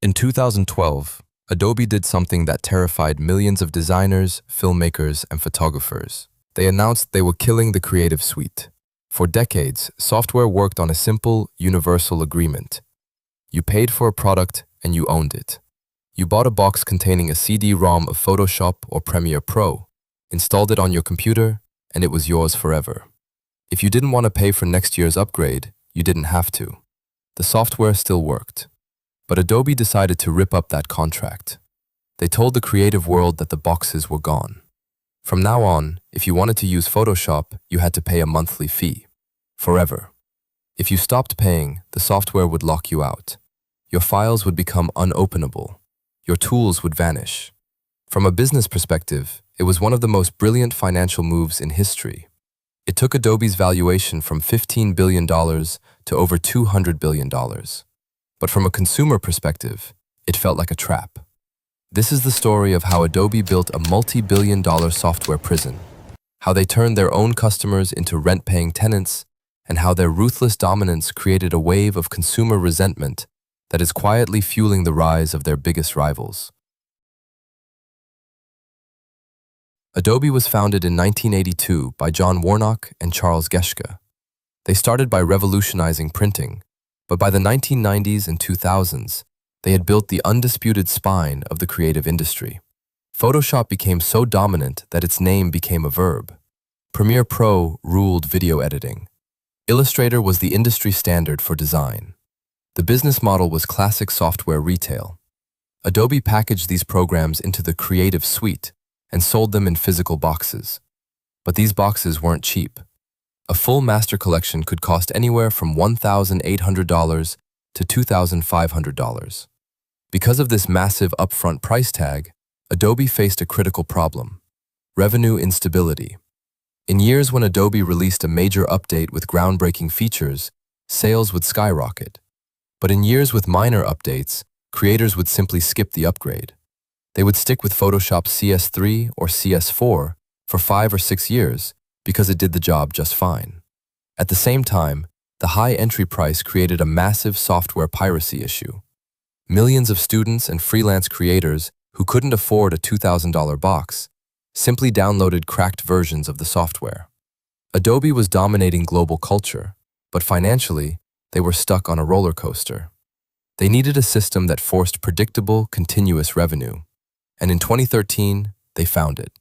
In 2012, Adobe did something that terrified millions of designers, filmmakers, and photographers. They announced they were killing the Creative Suite. For decades, software worked on a simple, universal agreement. You paid for a product and you owned it. You bought a box containing a CD-ROM of Photoshop or Premiere Pro, installed it on your computer, and it was yours forever. If you didn't want to pay for next year's upgrade, you didn't have to. The software still worked. But Adobe decided to rip up that contract. They told the creative world that the boxes were gone. From now on, if you wanted to use Photoshop, you had to pay a monthly fee. Forever. If you stopped paying, the software would lock you out. Your files would become unopenable. Your tools would vanish. From a business perspective, it was one of the most brilliant financial moves in history. It took Adobe's valuation from $15 billion to over $200 billion. But from a consumer perspective, it felt like a trap. This is the story of how Adobe built a multi-billion-dollar software prison, how they turned their own customers into rent-paying tenants, and how their ruthless dominance created a wave of consumer resentment that is quietly fueling the rise of their biggest rivals. Adobe was founded in 1982 by John Warnock and Charles Geschke. They started by revolutionizing printing, but by the 1990s and 2000s, they had built the undisputed spine of the creative industry. Photoshop became so dominant that its name became a verb. Premiere Pro ruled video editing. Illustrator was the industry standard for design. The business model was classic software retail. Adobe packaged these programs into the Creative Suite and sold them in physical boxes. But these boxes weren't cheap. A full master collection could cost anywhere from $1,800 to $2,500. Because of this massive upfront price tag, Adobe faced a critical problem: revenue instability. In years when Adobe released a major update with groundbreaking features, sales would skyrocket. But in years with minor updates, creators would simply skip the upgrade. They would stick with Photoshop CS3 or CS4 for 5 or 6 years, because it did the job just fine. At the same time, the high entry price created a massive software piracy issue. Millions of students and freelance creators who couldn't afford a $2,000 box simply downloaded cracked versions of the software. Adobe was dominating global culture, but financially, they were stuck on a roller coaster. They needed a system that forced predictable, continuous revenue. And in 2013, they found it.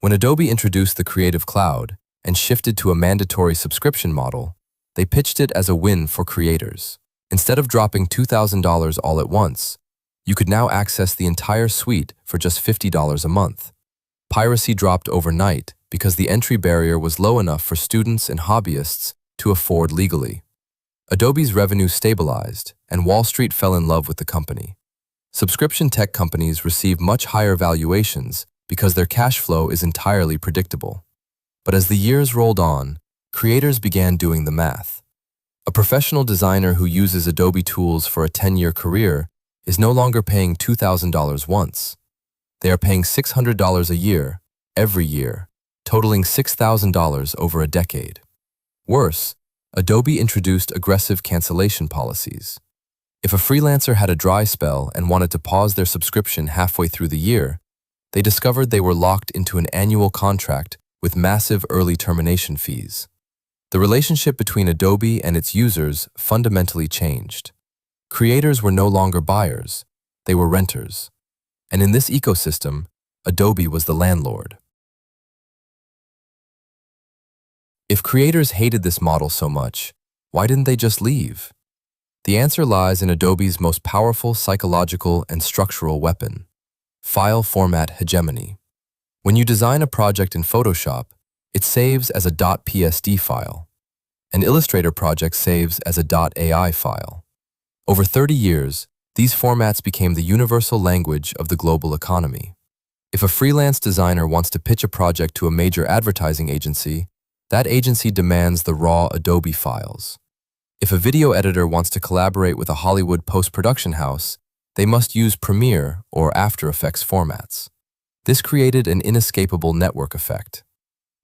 When Adobe introduced the Creative Cloud and shifted to a mandatory subscription model, they pitched it as a win for creators. Instead of dropping $2,000 all at once, you could now access the entire suite for just $50 a month. Piracy dropped overnight because the entry barrier was low enough for students and hobbyists to afford legally. Adobe's revenue stabilized, and Wall Street fell in love with the company. Subscription tech companies receive much higher valuations because their cash flow is entirely predictable. But as the years rolled on, creators began doing the math. A professional designer who uses Adobe tools for a 10-year career is no longer paying $2,000 once. They are paying $600 a year, every year, totaling $6,000 over a decade. Worse, Adobe introduced aggressive cancellation policies. If a freelancer had a dry spell and wanted to pause their subscription halfway through the year, they discovered they were locked into an annual contract with massive early termination fees. The relationship between Adobe and its users fundamentally changed. Creators were no longer buyers, they were renters. And in this ecosystem, Adobe was the landlord. If creators hated this model so much, why didn't they just leave? The answer lies in Adobe's most powerful psychological and structural weapon: file format hegemony. When you design a project in Photoshop, it saves as a .psd file. An Illustrator project saves as a .ai file. Over 30 years, these formats became the universal language of the global economy. If a freelance designer wants to pitch a project to a major advertising agency, that agency demands the raw Adobe files. If a video editor wants to collaborate with a Hollywood post-production house, they must use Premiere or After Effects formats. This created an inescapable network effect.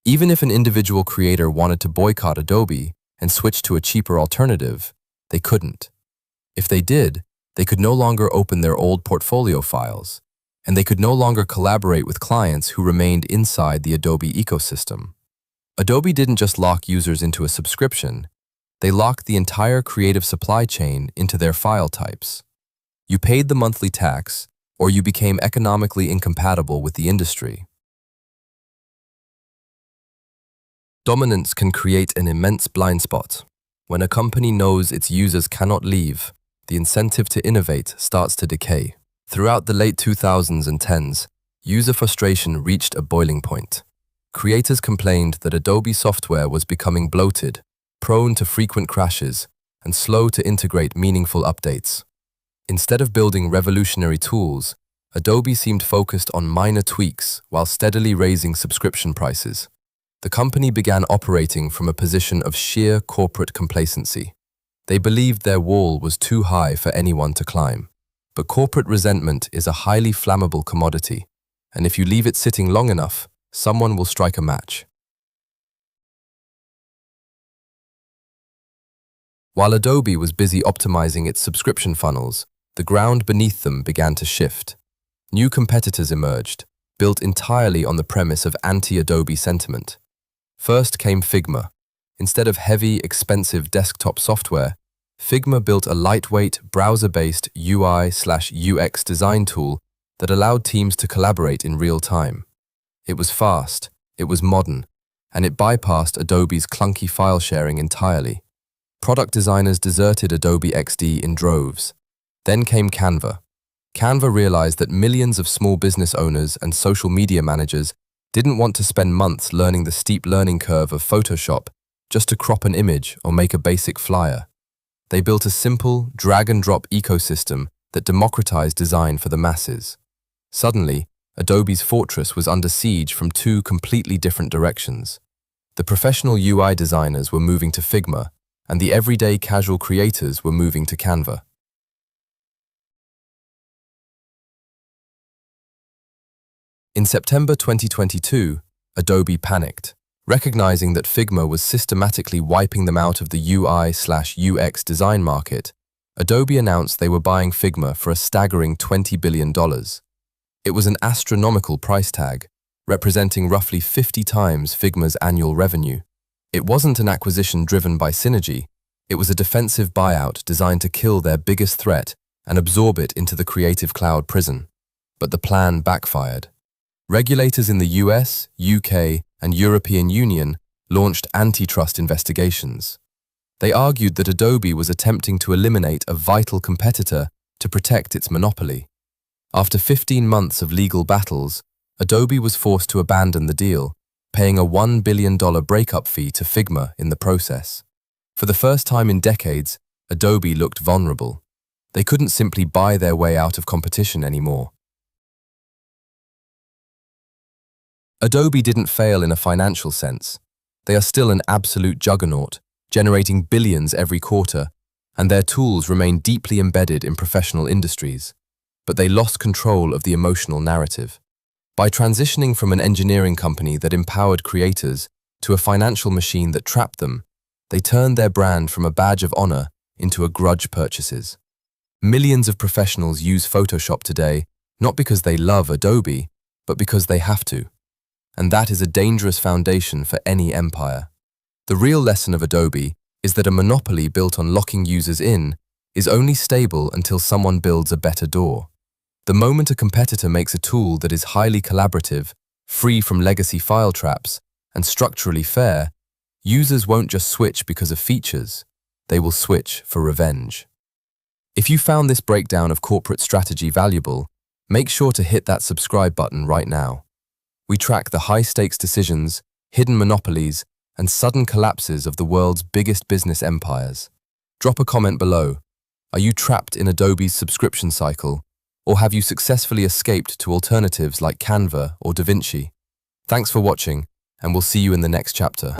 Even if an individual creator wanted to boycott Adobe and switch to a cheaper alternative, They couldn't. If they did, they could no longer open their old portfolio files, and they could no longer collaborate with clients who remained inside the Adobe ecosystem. Adobe didn't just lock users into a subscription, they locked the entire creative supply chain into their file types. You paid the monthly tax, or you became economically incompatible with the industry. Dominance can create an immense blind spot. When a company knows its users cannot leave, the incentive to innovate starts to decay. Throughout the late 2000s and 10s, user frustration reached a boiling point. Creators complained that Adobe software was becoming bloated, prone to frequent crashes, and slow to integrate meaningful updates. Instead of building revolutionary tools, Adobe seemed focused on minor tweaks while steadily raising subscription prices. The company began operating from a position of sheer corporate complacency. They believed their wall was too high for anyone to climb. But corporate resentment is a highly flammable commodity, and if you leave it sitting long enough, someone will strike a match. While Adobe was busy optimizing its subscription funnels, the ground beneath them began to shift. New competitors emerged, built entirely on the premise of anti-Adobe sentiment. First came Figma. Instead of heavy, expensive desktop software, Figma built a lightweight, browser-based UI/UX design tool that allowed teams to collaborate in real time. It was fast, it was modern, and it bypassed Adobe's clunky file sharing entirely. Product designers deserted Adobe XD in droves. Then came Canva. Canva realized that millions of small business owners and social media managers didn't want to spend months learning the steep learning curve of Photoshop just to crop an image or make a basic flyer. They built a simple, drag-and-drop ecosystem that democratized design for the masses. Suddenly, Adobe's fortress was under siege from two completely different directions. The professional UI designers were moving to Figma, and the everyday casual creators were moving to Canva. In September 2022, Adobe panicked. Recognizing that Figma was systematically wiping them out of the UI/UX design market, Adobe announced they were buying Figma for a staggering $20 billion. It was an astronomical price tag, representing roughly 50 times Figma's annual revenue. It wasn't an acquisition driven by synergy, it was a defensive buyout designed to kill their biggest threat and absorb it into the Creative Cloud prison. But the plan backfired. Regulators in the US, UK, and European Union launched antitrust investigations. They argued that Adobe was attempting to eliminate a vital competitor to protect its monopoly. After 15 months of legal battles, Adobe was forced to abandon the deal, paying a $1 billion breakup fee to Figma in the process. For the first time in decades, Adobe looked vulnerable. They couldn't simply buy their way out of competition anymore. Adobe didn't fail in a financial sense. They are still an absolute juggernaut, generating billions every quarter, and their tools remain deeply embedded in professional industries. But they lost control of the emotional narrative. By transitioning from an engineering company that empowered creators to a financial machine that trapped them, they turned their brand from a badge of honor into a grudge purchases. Millions of professionals use Photoshop today, not because they love Adobe, but because they have to. And that is a dangerous foundation for any empire. The real lesson of Adobe is that a monopoly built on locking users in is only stable until someone builds a better door. The moment a competitor makes a tool that is highly collaborative, free from legacy file traps, and structurally fair, users won't just switch because of features, they will switch for revenge. If you found this breakdown of corporate strategy valuable, make sure to hit that subscribe button right now. We track the high-stakes decisions, hidden monopolies, and sudden collapses of the world's biggest business empires. Drop a comment below. Are you trapped in Adobe's subscription cycle, or have you successfully escaped to alternatives like Canva or DaVinci? Thanks for watching, and we'll see you in the next chapter.